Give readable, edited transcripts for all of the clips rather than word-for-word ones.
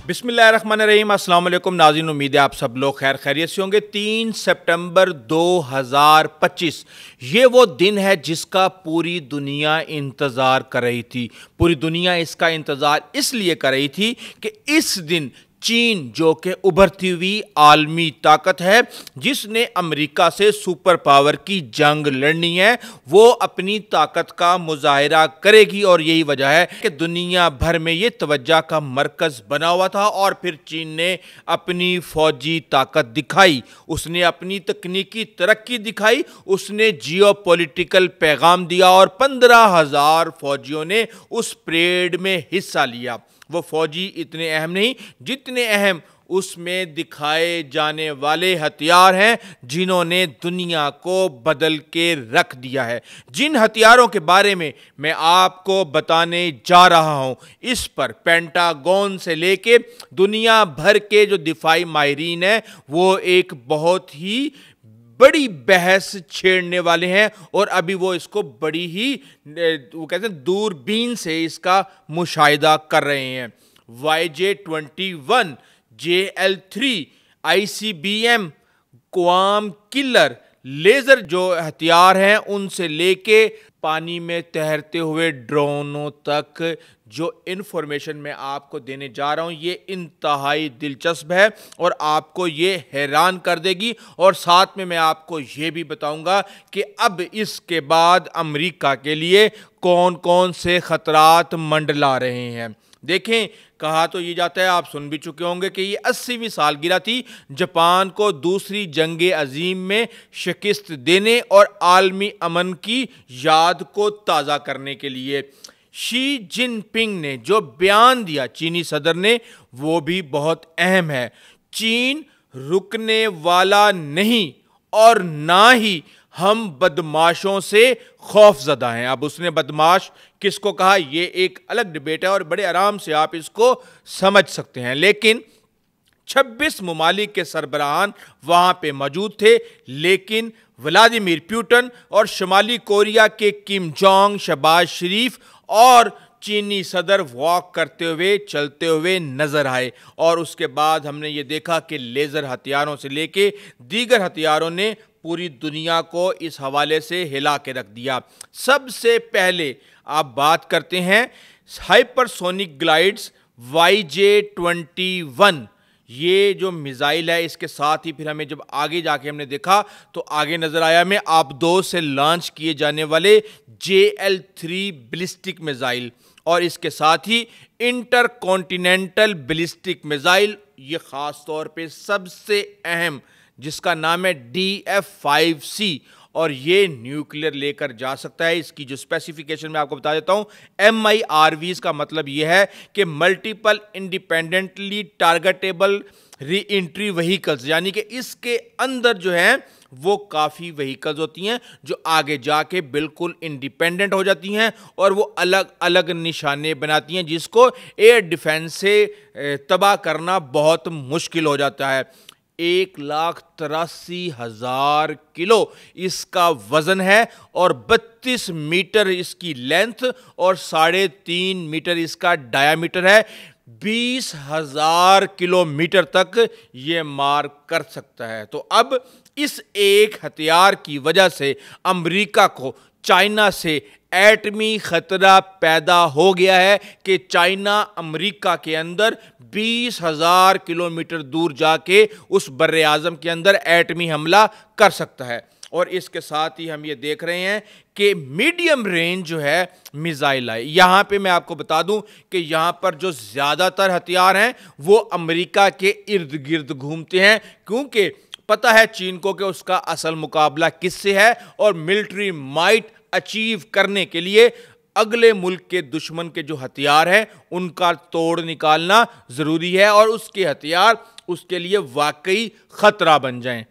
बिस्मिल्लाहिर्रहमानिर्रहीम। अस्सलाम वालेकुम नाज़रीन, उम्मीद है आप सब लोग खैर खैरियत से होंगे। 3 सितंबर 2025 ये वो दिन है जिसका पूरी दुनिया इंतज़ार कर रही थी। पूरी दुनिया इसका इंतज़ार इसलिए कर रही थी कि इस दिन चीन, जो कि उभरती हुई आलमी ताकत है, जिसने अमेरिका से सुपर पावर की जंग लड़नी है, वो अपनी ताकत का मुजाहिरा करेगी। और यही वजह है कि दुनिया भर में ये तवज्जो का मरकज बना हुआ था। और फिर चीन ने अपनी फौजी ताकत दिखाई, उसने अपनी तकनीकी तरक्की दिखाई, उसने जियोपॉलिटिकल पैगाम दिया और 15,000 फौजियों ने उस परेड में हिस्सा लिया। वो फौजी इतने अहम नहीं जितने अहम उसमें दिखाए जाने वाले हथियार हैं, जिन्होंने दुनिया को बदल के रख दिया है। जिन हथियारों के बारे में मैं आपको बताने जा रहा हूं, इस पर पेंटागन से लेके दुनिया भर के जो दिफाई माहिरीन हैं, वो एक बहुत ही बड़ी बहस छेड़ने वाले हैं। और अभी वो इसको बड़ी ही वो कहते हैं दूरबीन से इसका मुशाहिदा कर रहे हैं। YJ-21, JL-3, ICBM, क्वाम killer, laser जो हथियार हैं, उनसे लेके पानी में तैरते हुए ड्रोनों तक जो इंफॉर्मेशन मैं आपको देने जा रहा हूं, ये इंतहाई दिलचस्प है और आपको ये हैरान कर देगी। और साथ में मैं आपको ये भी बताऊंगा कि अब इसके बाद अमेरिका के लिए कौन कौन से खतरात मंडला रहे हैं। देखें, कहा तो ये जाता है, आप सुन भी चुके होंगे, कि ये 80वीं सालगिरह थी जापान को दूसरी जंग अजीम में शिकस्त देने और आलमी अमन की याद को ताज़ा करने के लिए। शी जिनपिंग ने जो बयान दिया चीनी सदर ने, वो भी बहुत अहम है। चीन रुकने वाला नहीं और ना ही हम बदमाशों से खौफजदा हैं। अब उसने बदमाश किसको कहा, ये एक अलग डिबेट है और बड़े आराम से आप इसको समझ सकते हैं। लेकिन 26 ममालिक के सरबराहान वहां पे मौजूद थे, लेकिन व्लादिमीर पुतिन और शुमाली कोरिया के किम जोंग, शहबाज शरीफ और चीनी सदर वॉक करते हुए चलते हुए नजर आए। और उसके बाद हमने ये देखा कि लेज़र हथियारों से लेके दीगर हथियारों ने पूरी दुनिया को इस हवाले से हिला के रख दिया। सबसे पहले आप बात करते हैं हाइपरसोनिक ग्लाइड्स YJ-21। ये जो मिसाइल है, इसके साथ ही फिर हमें जब आगे जाके हमने देखा तो आगे नजर आया हमें आबदो से लॉन्च किए जाने वाले JL-3 बैलिस्टिक मिसाइल, और इसके साथ ही इंटरकॉन्टिनेंटल बैलिस्टिक मिसाइल, ये खास तौर पे सबसे अहम, जिसका नाम है DF-5C, और ये न्यूक्लियर लेकर जा सकता है। इसकी जो स्पेसिफिकेशन मैं आपको बता देता हूं, MIRVs का मतलब यह है कि multiple independently targetable re entry vehicles, यानी कि इसके अंदर जो है वो काफ़ी व्हीकल्स होती हैं जो आगे जाके बिल्कुल इंडिपेंडेंट हो जाती हैं और वो अलग अलग निशाने बनाती हैं, जिसको एयर डिफेंस से तबाह करना बहुत मुश्किल हो जाता है। 1,83,000 किलो इसका वजन है और 32 मीटर इसकी लेंथ और 3.5 मीटर इसका डायामीटर है। 20,000 किलोमीटर तक ये मार कर सकता है। तो अब इस एक हथियार की वजह से अमेरिका को चाइना से एटमी खतरा पैदा हो गया है कि चाइना अमेरिका के अंदर 20,000 किलोमीटर दूर जाके उस बर्रे आजम के अंदर एटमी हमला कर सकता है। और इसके साथ ही हम ये देख रहे हैं कि मीडियम रेंज जो है मिसाइल है। यहां पे मैं आपको बता दूं कि यहां पर जो ज्यादातर हथियार हैं वो अमेरिका के इर्द गिर्द घूमते हैं, क्योंकि पता है चीन को कि उसका असल मुकाबला किससे है और मिलिट्री माइट अचीव करने के लिए अगले मुल्क के दुश्मन के जो हथियार हैं उनका तोड़ निकालना जरूरी है और उसके हथियार उसके लिए वाकई खतरा बन जाएं।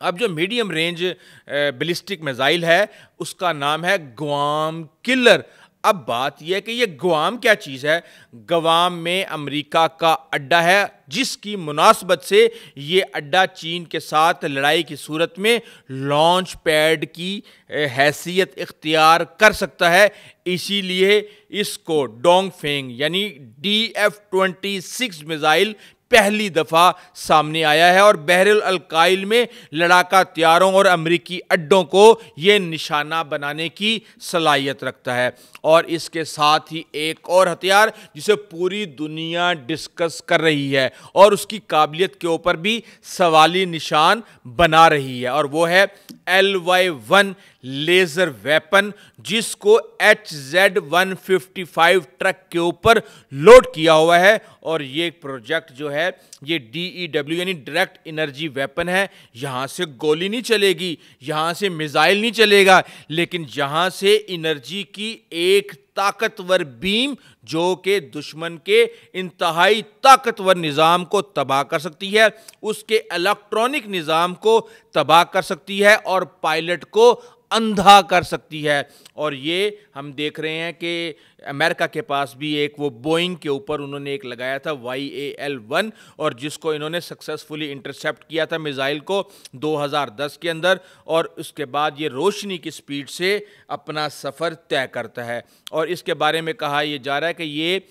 अब जो मीडियम रेंज बैलिस्टिक मिसाइल है उसका नाम है क्वाम किलर। अब बात यह है कि ये गुआम क्या चीज़ है। गुआम में अमेरिका का अड्डा है, जिसकी मुनासबत से ये अड्डा चीन के साथ लड़ाई की सूरत में लॉन्च पैड की हैसियत इख्तियार कर सकता है। इसीलिए इसको डोंगफेंग यानी DF-26 मिसाइल पहली दफा सामने आया है और बहरुल अलकाइल में लड़ाका हथियारों और अमेरिकी अड्डों को यह निशाना बनाने की सलाहियत रखता है। और इसके साथ ही एक और हथियार जिसे पूरी दुनिया डिस्कस कर रही है और उसकी काबिलियत के ऊपर भी सवाली निशान बना रही है, और वो है LY-1 लेजर वेपन, जिसको HZ-155 ट्रक के ऊपर लोड किया हुआ है। और ये प्रोजेक्ट जो है ये DEW यानी डायरेक्ट एनर्जी वेपन है। यहां से गोली नहीं चलेगी, यहां से मिसाइल नहीं चलेगा, लेकिन यहां से एनर्जी की एक ताकतवर बीम जो कि दुश्मन के इंतहाई ताकतवर निज़ाम को तबाह कर सकती है, उसके इलेक्ट्रॉनिक निज़ाम को तबाह कर सकती है और पायलट को अंधा कर सकती है। और ये हम देख रहे हैं कि अमेरिका के पास भी एक वो बोइंग के ऊपर उन्होंने एक लगाया था YAL-1, और जिसको इन्होंने सक्सेसफुली इंटरसेप्ट किया था मिसाइल को 2010 के अंदर, और उसके बाद ये रोशनी की स्पीड से अपना सफ़र तय करता है। और इसके बारे में कहा यह जा रहा है कि ये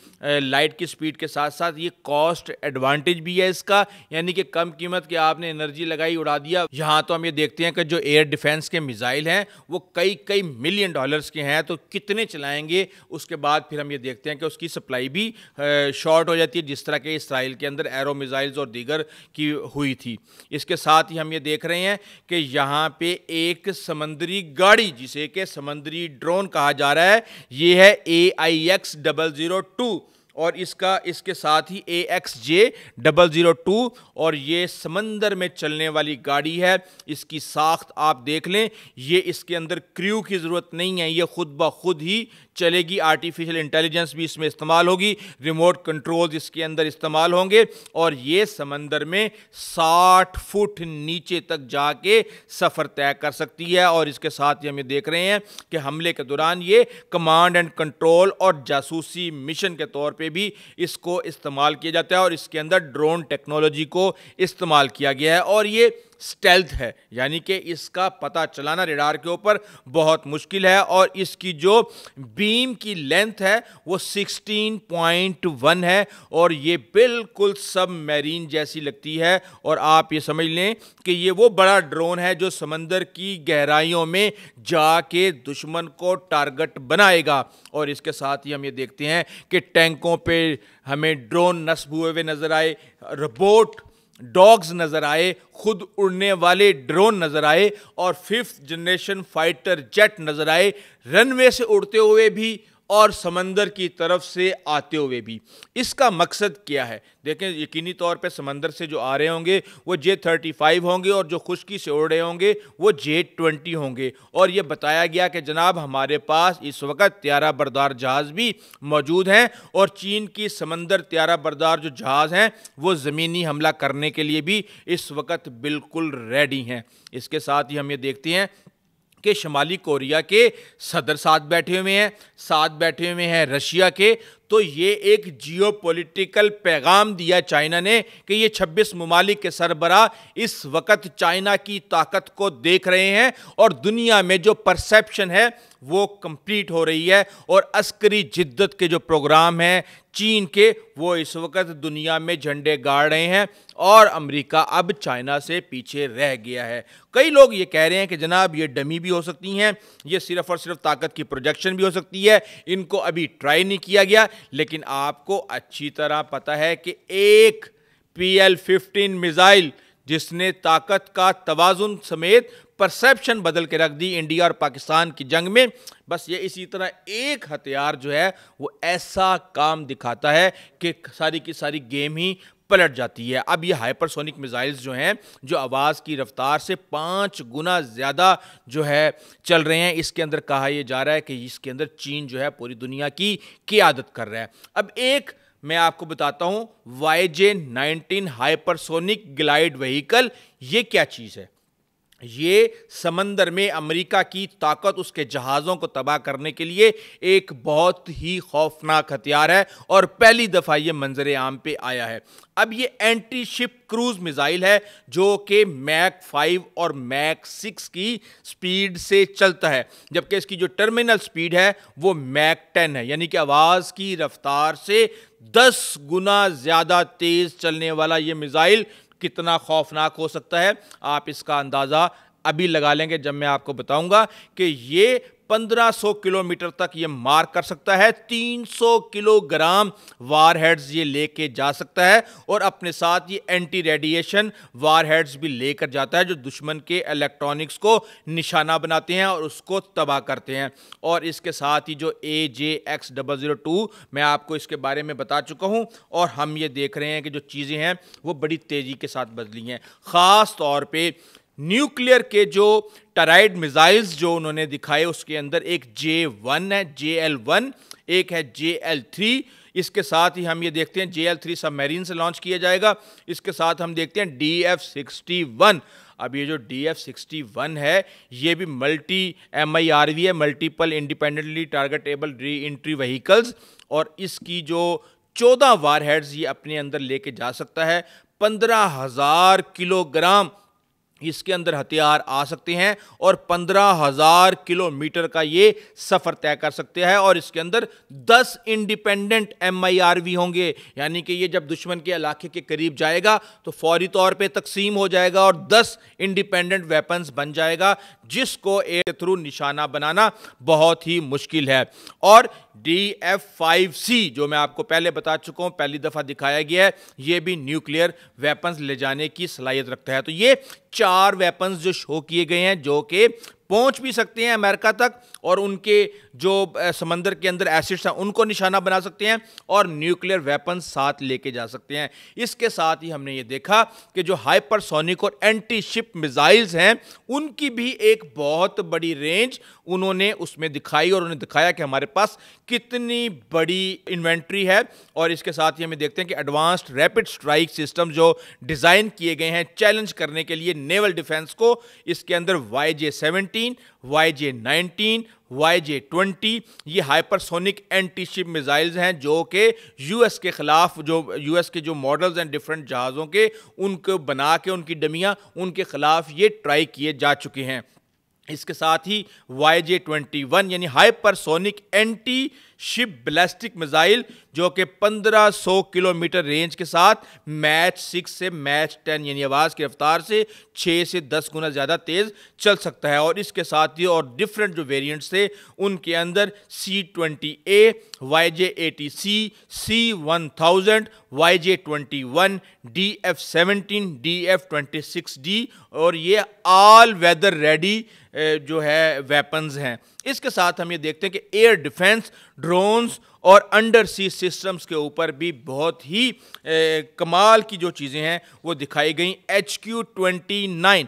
लाइट की स्पीड के साथ साथ ये कॉस्ट एडवांटेज भी है इसका, यानी कि कम कीमत की आपने एनर्जी लगाई उड़ा दिया। यहाँ तो हम ये देखते हैं कि जो एयर डिफेंस के मिसाइल हैं वो कई कई मिलियन डॉलर्स के हैं, तो कितने चलाएंगे। उसके बाद फिर हम ये देखते हैं कि उसकी सप्लाई भी शॉर्ट हो जाती है, जिस तरह के इसराइल के अंदर एरो मिसाइल्स और दीगर की हुई थी। इसके साथ ही हम ये देख रहे हैं कि यहाँ पे एक समंदरी गाड़ी जिसे कि समंदरी ड्रोन कहा जा रहा है, ये है AIX-002, और इसके साथ ही AXJ-002, और ये समंदर में चलने वाली गाड़ी है। इसकी साख्त आप देख लें, ये इसके अंदर क्रू की ज़रूरत नहीं है, ये खुद ब खुद ही चलेगी। आर्टिफिशियल इंटेलिजेंस भी इसमें इस्तेमाल होगी, रिमोट कंट्रोल्स इसके अंदर इस्तेमाल होंगे, और ये समंदर में 60 फुट नीचे तक जाके सफ़र तय कर सकती है। और इसके साथ ही हम ये देख रहे हैं कि हमले के दौरान ये कमांड एंड कंट्रोल और जासूसी मिशन के तौर पे भी इसको इस्तेमाल किया जाता है, और इसके अंदर ड्रोन टेक्नोलॉजी को इस्तेमाल किया गया है। और ये स्टेल्थ है, यानी कि इसका पता चलाना रेडार के ऊपर बहुत मुश्किल है, और इसकी जो बीम की लेंथ है वो 16.1 है, और ये बिल्कुल सब मैरीन जैसी लगती है। और आप ये समझ लें कि ये वो बड़ा ड्रोन है जो समंदर की गहराइयों में जाके दुश्मन को टारगेट बनाएगा। और इसके साथ ही हम ये देखते हैं कि टैंकों पे हमें ड्रोन नस्ब हुए हुए नजर आए, रोबोट डॉग्स नज़र आए, खुद उड़ने वाले ड्रोन नज़र आए, और 5th जनरेशन फाइटर जेट नज़र आए, रनवे से उड़ते हुए भी और समंदर की तरफ से आते हुए भी। इसका मकसद क्या है? देखें, यकीनी तौर पे समंदर से जो आ रहे होंगे वो J-35 होंगे, और जो खुश्की से उड़ रहे होंगे वो J-20 होंगे। और ये बताया गया कि जनाब हमारे पास इस वक्त त्यारा बरदार जहाज़ भी मौजूद हैं, और चीन की समंदर त्यारा बरदार जो जहाज़ हैं वो ज़मीनी हमला करने के लिए भी इस वक्त बिल्कुल रेडी हैं। इसके साथ ही हम ये देखते हैं कि शुमाली कोरिया के सदर साथ बैठे हुए हैं, साथ बैठे हुए हैं रशिया के। तो ये एक जियोपॉलिटिकल पैगाम दिया चाइना ने कि ये 26 ममालिक के सरबराह इस वक्त चाइना की ताकत को देख रहे हैं, और दुनिया में जो परसेप्शन है वो कंप्लीट हो रही है, और अस्करी जिद्दत के जो प्रोग्राम हैं चीन के वो इस वक्त दुनिया में झंडे गाड़ रहे हैं, और अमेरिका अब चाइना से पीछे रह गया है। कई लोग ये कह रहे हैं कि जनाब ये डमी भी हो सकती हैं, ये सिर्फ और सिर्फ ताकत की प्रोजेक्शन भी हो सकती है, इनको अभी ट्राई नहीं किया गया। लेकिन आपको अच्छी तरह पता है कि एक PL-15 मिसाइल जिसने ताकत का तवाजुन समेत परसेप्शन बदल के रख दी इंडिया और पाकिस्तान की जंग में, बस ये इसी तरह एक हथियार जो है वो ऐसा काम दिखाता है कि सारी की सारी गेम ही पलट जाती है। अब ये हाइपरसोनिक मिसाइल्स जो हैं, जो आवाज़ की रफ्तार से 5 गुना ज़्यादा जो है चल रहे हैं, इसके अंदर कहा यह जा रहा है कि इसके अंदर चीन जो है पूरी दुनिया की क़ियादत कर रहा है। अब एक मैं आपको बताता हूँ, YJ-19 हाइपरसोनिक ग्लाइड व्हीकल ये क्या चीज़ है। ये समंदर में अमेरिका की ताकत, उसके जहाज़ों को तबाह करने के लिए एक बहुत ही खौफनाक हथियार है और पहली दफ़ा ये मंजर आम पे आया है। अब ये एंटी शिप क्रूज मिसाइल है जो कि मैक 5 और मैक 6 की स्पीड से चलता है, जबकि इसकी जो टर्मिनल स्पीड है वो मैक 10 है, यानी कि आवाज़ की रफ्तार से 10 गुना ज़्यादा तेज़ चलने वाला ये मिसाइल कितना खौफनाक हो सकता है, आप इसका अंदाज़ा अभी लगा लेंगे जब मैं आपको बताऊंगा कि ये 1500 किलोमीटर तक ये मार कर सकता है, 300 किलोग्राम वारहेड्स ये लेके जा सकता है और अपने साथ ये एंटी रेडिएशन वारहेड्स भी लेकर जाता है जो दुश्मन के इलेक्ट्रॉनिक्स को निशाना बनाते हैं और उसको तबाह करते हैं। और इसके साथ ही जो AJX002 मैं आपको इसके बारे में बता चुका हूं और हम ये देख रहे हैं कि जो चीज़ें हैं वो बड़ी तेज़ी के साथ बदली हैं। ख़ास तौर पे न्यूक्लियर के जो टराइड मिसाइल्स जो उन्होंने दिखाए उसके अंदर एक J1 है, JL1, एक है JL3। इसके साथ ही हम ये देखते हैं JL3 सबमरीन से लॉन्च किया जाएगा। इसके साथ हम देखते हैं DF-61। अब ये जो DF-61 है ये भी मल्टी MIRV है, multiple independently targetable re entry vehicles, और इसकी जो 14 वारहेड्स ये अपने अंदर लेके जा सकता है। 15,000 किलोग्राम इसके अंदर हथियार आ सकते हैं और 15,000 किलोमीटर का ये सफ़र तय कर सकते हैं और इसके अंदर 10 इंडिपेंडेंट MIRV होंगे, यानी कि ये जब दुश्मन के इलाके के करीब जाएगा तो फौरी तौर पे तकसीम हो जाएगा और 10 इंडिपेंडेंट वेपन्स बन जाएगा जिसको एयर थ्रू निशाना बनाना बहुत ही मुश्किल है। और DF-5C जो मैं आपको पहले बता चुका हूँ, पहली दफ़ा दिखाया गया है, ये भी न्यूक्लियर वेपन्स ले जाने की सलाहियत रखता है। तो ये 4 वेपन्स जो शो किए गए हैं जो कि पहुंच भी सकते हैं अमेरिका तक और उनके जो समंदर के अंदर एसिड्स हैं उनको निशाना बना सकते हैं और न्यूक्लियर वेपन्स साथ लेके जा सकते हैं। इसके साथ ही हमने ये देखा कि जो हाइपरसोनिक और एंटी शिप मिसाइल्स हैं उनकी भी एक बहुत बड़ी रेंज उन्होंने उसमें दिखाई और उन्हें दिखाया कि हमारे पास कितनी बड़ी इन्वेंट्री है। और इसके साथ ही हमें देखते हैं कि एडवांस्ड रैपिड स्ट्राइक सिस्टम जो डिज़ाइन किए गए हैं चैलेंज करने के लिए नेवल डिफेंस को, इसके अंदर YJ-17, YJ-19, YJ-20 ये हाइपरसोनिक एंटी शिप मिसाइल्स हैं जो कि यूएस के खिलाफ, जो यूएस के जो मॉडल्स हैं डिफरेंट जहाज़ों के, उनको बना के उनकी डमियाँ उनके खिलाफ ये ट्राई किए जा चुके हैं। इसके साथ ही YJ-21 यानी hypersonic anti ship ballistic missile जो कि 1500 किलोमीटर रेंज के साथ मैच 6 से मैच 10 यानी आवाज़ की रफ्तार से 6 से 10 गुना ज़्यादा तेज़ चल सकता है। और इसके साथ ही और डिफरेंट जो वेरिएंट्स थे उनके अंदर C-20A, YJ-80C, C-1000, YJ-21, DF-17, DF-26D और ये ऑल वेदर रेडी जो है वेपन्स हैं। इसके साथ हम ये देखते हैं कि एयर डिफेंस, ड्रोन्स और अंडर सी सिस्टम्स के ऊपर भी बहुत ही कमाल की जो चीज़ें हैं वो दिखाई गई। HQ-29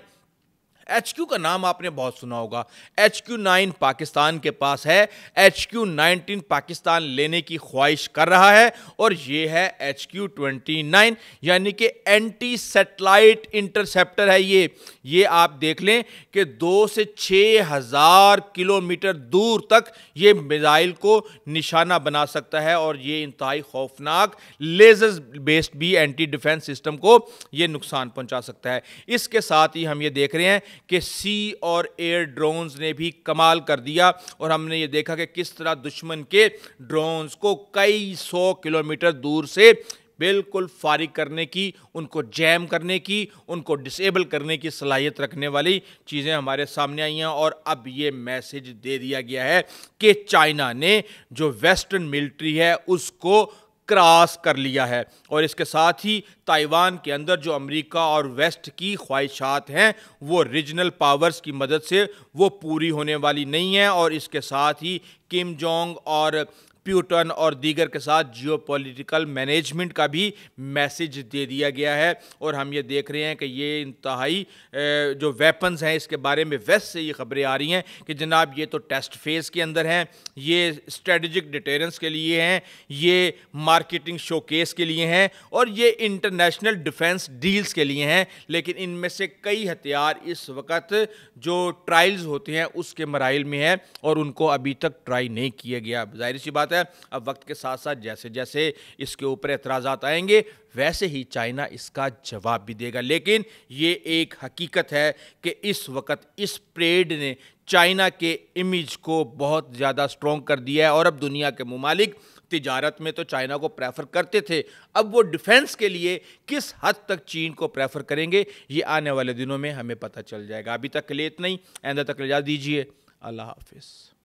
HQ का नाम आपने बहुत सुना होगा। HQ-9 पाकिस्तान के पास है, HQ-19 पाकिस्तान लेने की ख्वाहिश कर रहा है और ये है HQ-29 यानी कि एंटी सैटेलाइट इंटरसेप्टर है। ये आप देख लें कि 2 से 6,000 किलोमीटर दूर तक ये मिसाइल को निशाना बना सकता है और ये इंतहाई खौफनाक लेजर बेस्ड भी एंटी डिफेंस सिस्टम को ये नुकसान पहुंचा सकता है। इसके साथ ही हम ये देख रहे हैं कि सी और एयर ड्रोन्स ने भी कमाल कर दिया और हमने ये देखा कि किस तरह दुश्मन के ड्रोन्स को कई 100 किलोमीटर दूर से बिल्कुल फारिग करने की, उनको जैम करने की, उनको डिसेबल करने की सलाहियत रखने वाली चीज़ें हमारे सामने आई हैं। और अब ये मैसेज दे दिया गया है कि चाइना ने जो वेस्टर्न मिलिट्री है उसको क्रॉस कर लिया है और इसके साथ ही ताइवान के अंदर जो अमेरिका और वेस्ट की ख्वाहिशात हैं वो रीजनल पावर्स की मदद से वो पूरी होने वाली नहीं है। और इसके साथ ही किम जोंग और प्यूटन और दीगर के साथ जियोपॉलिटिकल मैनेजमेंट का भी मैसेज दे दिया गया है। और हम ये देख रहे हैं कि ये इंतहाई जो वेपन्स हैं इसके बारे में वेस्ट से ये खबरें आ रही हैं कि जनाब ये तो टेस्ट फेज़ के अंदर हैं, ये स्ट्रेटजिक डिटेरेंस के लिए हैं, ये मार्केटिंग शोकेस के लिए हैं और ये इंटरनेशनल डिफेंस डील्स के लिए हैं। लेकिन इनमें से कई हथियार इस वक्त जो ट्रायल्स होते हैं उसके मराइल में है और उनको अभी तक ट्राई नहीं किया गया। जाहिर सी बात है, अब वक्त के साथ साथ जैसे जैसे इसके ऊपर एतराज़ात आएंगे वैसे ही चाइना इसका जवाब भी देगा। लेकिन ये एक हकीकत है कि इस वक्त इस परेड ने चाइना के इमेज को बहुत ज़्यादा स्ट्रॉन्ग कर दिया है और अब दुनिया के मुमालिक तिजारत में तो चाइना को प्रेफर करते थे, अब वो डिफेंस के लिए किस हद तक चीन को प्रेफर करेंगे ये आने वाले दिनों में हमें पता चल जाएगा। अभी तक के लिए इतना ही, आइंदा तक इजाज़त दीजिए। अल्लाह हाफिज़।